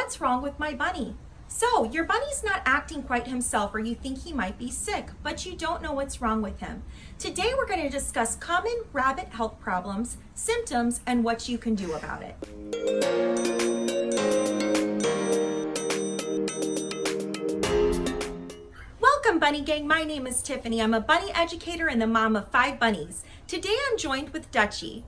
What's wrong with my bunny? So, your bunny's not acting quite himself, or you think he might be sick, but you don't know what's wrong with him. Today we're going to discuss common rabbit health problems, symptoms, and what you can do about it. Welcome, Bunny Gang. My name is Tiffany. I'm a bunny educator and the mom of 5 bunnies. Today I'm joined with Dutchy.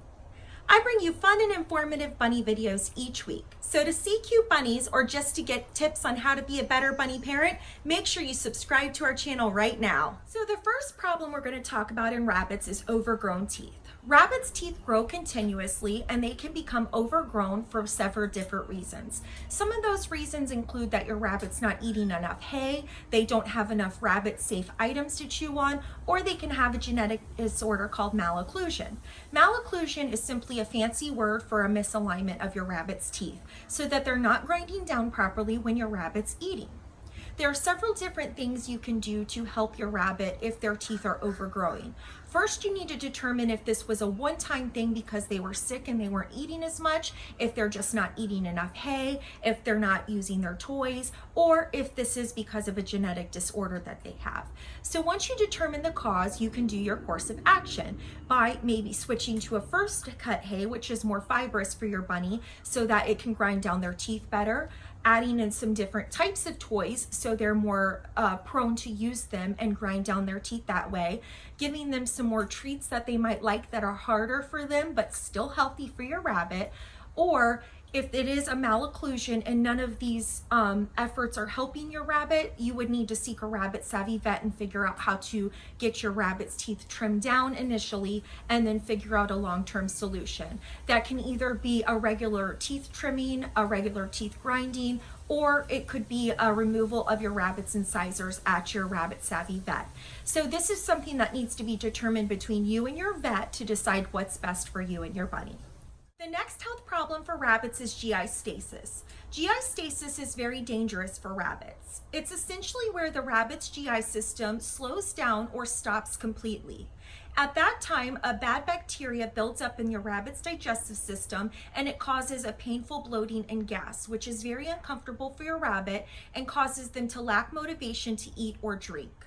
I bring you fun and informative bunny videos each week. So to see cute bunnies or just to get tips on how to be a better bunny parent, make sure you subscribe to our channel right now. So the first problem we're going to talk about in rabbits is overgrown teeth. Rabbits' teeth grow continuously and they can become overgrown for several different reasons. Some of those reasons include that your rabbit's not eating enough hay, they don't have enough rabbit-safe items to chew on, or they can have a genetic disorder called malocclusion. Malocclusion is simply a fancy word for a misalignment of your rabbit's teeth, so that they're not grinding down properly when your rabbit's eating. There are several different things you can do to help your rabbit if their teeth are overgrowing. First, you need to determine if this was a one-time thing because they were sick and they weren't eating as much, if they're just not eating enough hay, if they're not using their toys, or if this is because of a genetic disorder that they have. So once you determine the cause, you can do your course of action by maybe switching to a first cut hay, which is more fibrous for your bunny so that it can grind down their teeth better, adding in some different types of toys so they're more prone to use them and grind down their teeth that way, giving them some more treats that they might like that are harder for them but still healthy for your rabbit. Or if it is a malocclusion and none of these efforts are helping your rabbit, you would need to seek a rabbit savvy vet and figure out how to get your rabbit's teeth trimmed down initially and then figure out a long-term solution. That can either be a regular teeth trimming, a regular teeth grinding, or it could be a removal of your rabbit's incisors at your rabbit savvy vet. So this is something that needs to be determined between you and your vet to decide what's best for you and your bunny. The next health problem for rabbits is GI stasis. GI stasis is very dangerous for rabbits. It's essentially where the rabbit's GI system slows down or stops completely. At that time, a bad bacteria builds up in your rabbit's digestive system and it causes a painful bloating and gas, which is very uncomfortable for your rabbit and causes them to lack motivation to eat or drink.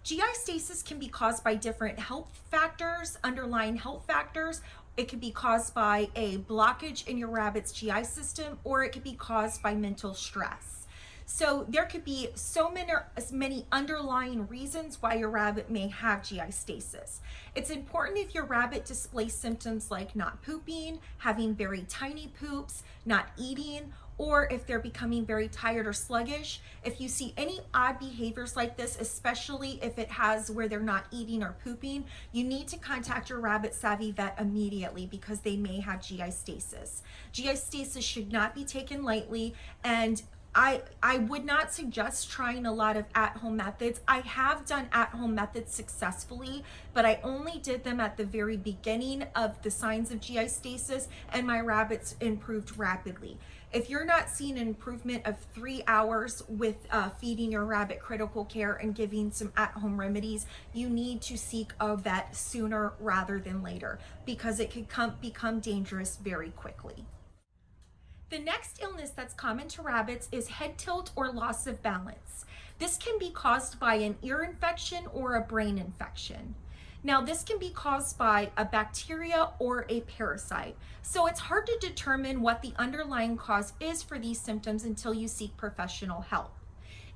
GI stasis can be caused by different health factors, underlying health factors. It could be caused by a blockage in your rabbit's GI system, or it could be caused by mental stress. So there could be so many underlying reasons why your rabbit may have GI stasis. It's important if your rabbit displays symptoms like not pooping, having very tiny poops, not eating, or if they're becoming very tired or sluggish. If you see any odd behaviors like this, especially if it has where they're not eating or pooping, you need to contact your rabbit savvy vet immediately because they may have GI stasis. GI stasis should not be taken lightly, and I would not suggest trying a lot of at-home methods. I have done at-home methods successfully, but I only did them at the very beginning of the signs of GI stasis, and my rabbits improved rapidly. If you're not seeing an improvement of 3 hours with feeding your rabbit critical care and giving some at-home remedies, you need to seek a vet sooner rather than later because it could become dangerous very quickly. The next illness that's common to rabbits is head tilt or loss of balance. This can be caused by an ear infection or a brain infection. Now, this can be caused by a bacteria or a parasite. So it's hard to determine what the underlying cause is for these symptoms until you seek professional help.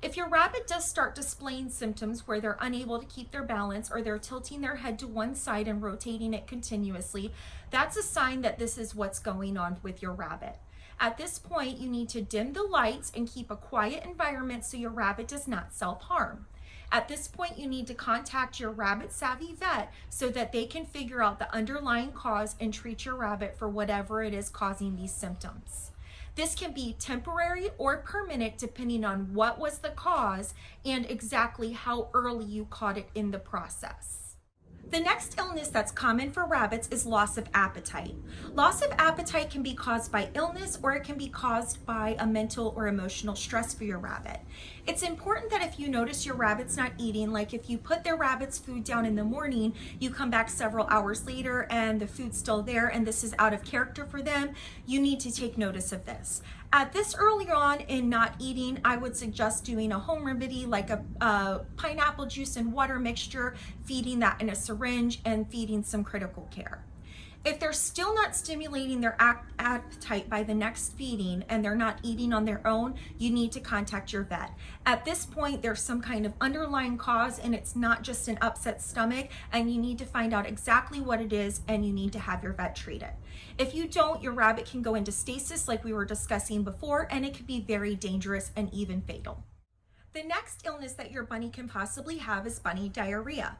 If your rabbit does start displaying symptoms where they're unable to keep their balance or they're tilting their head to one side and rotating it continuously, that's a sign that this is what's going on with your rabbit. At this point, you need to dim the lights and keep a quiet environment so your rabbit does not self-harm. At this point, you need to contact your rabbit savvy vet so that they can figure out the underlying cause and treat your rabbit for whatever it is causing these symptoms. This can be temporary or permanent depending on what was the cause and exactly how early you caught it in the process. The next illness that's common for rabbits is loss of appetite. Loss of appetite can be caused by illness or it can be caused by a mental or emotional stress for your rabbit. It's important that if you notice your rabbit's not eating, like if you put their rabbit's food down in the morning, you come back several hours later and the food's still there and this is out of character for them, you need to take notice of this. At this early on in not eating, I would suggest doing a home remedy like a pineapple juice and water mixture, feeding that in a syringe, and feeding some critical care. If they're still not stimulating their appetite by the next feeding and they're not eating on their own, you need to contact your vet. At this point, there's some kind of underlying cause and it's not just an upset stomach, and you need to find out exactly what it is and you need to have your vet treat it. If you don't, your rabbit can go into stasis like we were discussing before, and it could be very dangerous and even fatal. The next illness that your bunny can possibly have is bunny diarrhea.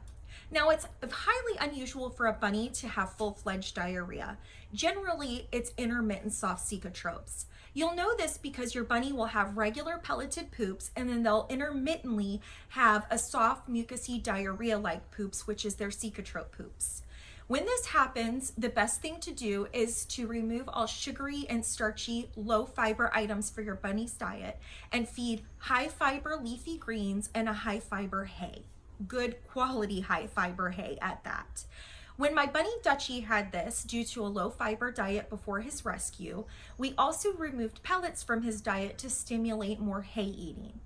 Now, it's highly unusual for a bunny to have full-fledged diarrhea. Generally, it's intermittent soft cecotropes. You'll know this because your bunny will have regular pelleted poops, and then they'll intermittently have a soft, mucousy diarrhea-like poops, which is their cecotrope poops. When this happens, the best thing to do is to remove all sugary and starchy, low-fiber items for your bunny's diet and feed high-fiber leafy greens and a high-fiber hay. Good quality high fiber hay at that. When my bunny Dutchy had this due to a low fiber diet before his rescue, we also removed pellets from his diet to stimulate more hay eating.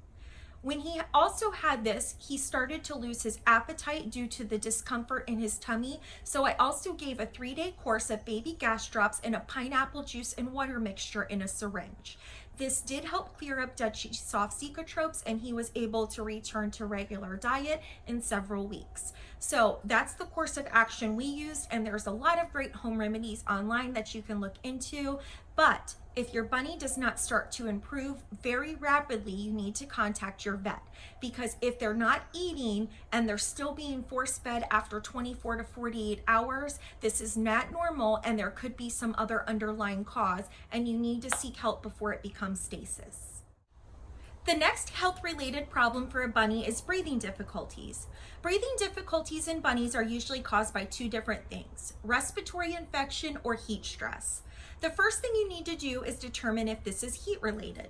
When he also had this, he started to lose his appetite due to the discomfort in his tummy, so I also gave a 3-day course of baby gas drops and a pineapple juice and water mixture in a syringe. This did help clear up Dutchy's soft cecotropes, and he was able to return to regular diet in several weeks. So that's the course of action we used, and there's a lot of great home remedies online that you can look into. But if your bunny does not start to improve very rapidly, you need to contact your vet, because if they're not eating and they're still being force-fed after 24 to 48 hours, this is not normal and there could be some other underlying cause, and you need to seek help before it becomes stasis. The next health-related problem for a bunny is breathing difficulties. Breathing difficulties in bunnies are usually caused by 2 different things: respiratory infection or heat stress. The first thing you need to do is determine if this is heat related.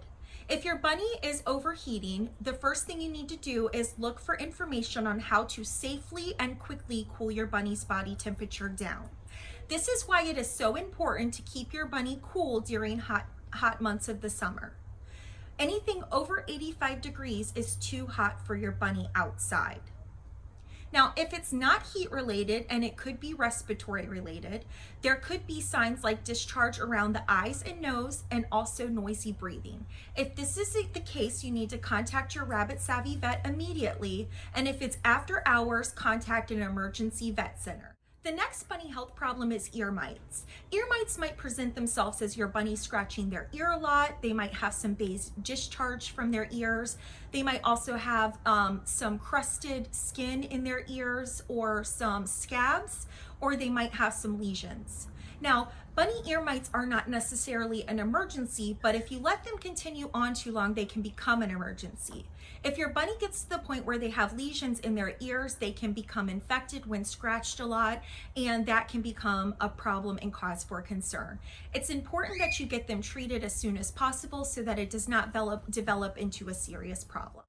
If your bunny is overheating, the first thing you need to do is look for information on how to safely and quickly cool your bunny's body temperature down. This is why it is so important to keep your bunny cool during hot months of the summer. Anything over 85 degrees is too hot for your bunny outside. Now, if it's not heat related and it could be respiratory related, there could be signs like discharge around the eyes and nose and also noisy breathing. If this is the case, you need to contact your rabbit savvy vet immediately. And if it's after hours, contact an emergency vet center. The next bunny health problem is ear mites. Ear mites might present themselves as your bunny scratching their ear a lot. They might have some base discharge from their ears. They might also have some crusted skin in their ears or some scabs, or they might have some lesions. Now, bunny ear mites are not necessarily an emergency, but if you let them continue on too long, they can become an emergency. If your bunny gets to the point where they have lesions in their ears, they can become infected when scratched a lot, and that can become a problem and cause for concern. It's important that you get them treated as soon as possible so that it does not develop into a serious problem.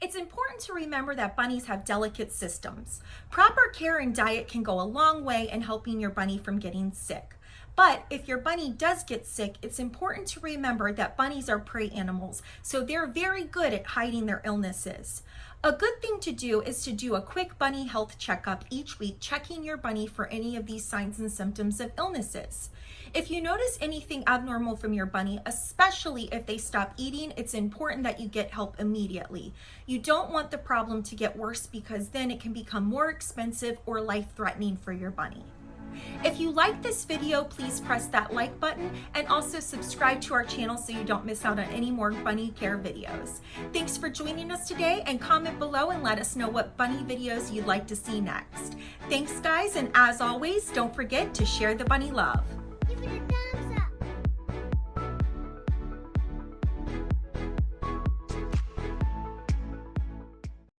It's important to remember that bunnies have delicate systems. Proper care and diet can go a long way in helping your bunny from getting sick. But if your bunny does get sick, it's important to remember that bunnies are prey animals, so they're very good at hiding their illnesses. A good thing to do is to do a quick bunny health checkup each week, checking your bunny for any of these signs and symptoms of illnesses. If you notice anything abnormal from your bunny, especially if they stop eating, it's important that you get help immediately. You don't want the problem to get worse, because then it can become more expensive or life-threatening for your bunny. If you like this video, please press that like button and also subscribe to our channel so you don't miss out on any more bunny care videos. Thanks for joining us today, and comment below and let us know what bunny videos you'd like to see next. Thanks guys, and as always, don't forget to share the bunny love. Give it a thumbs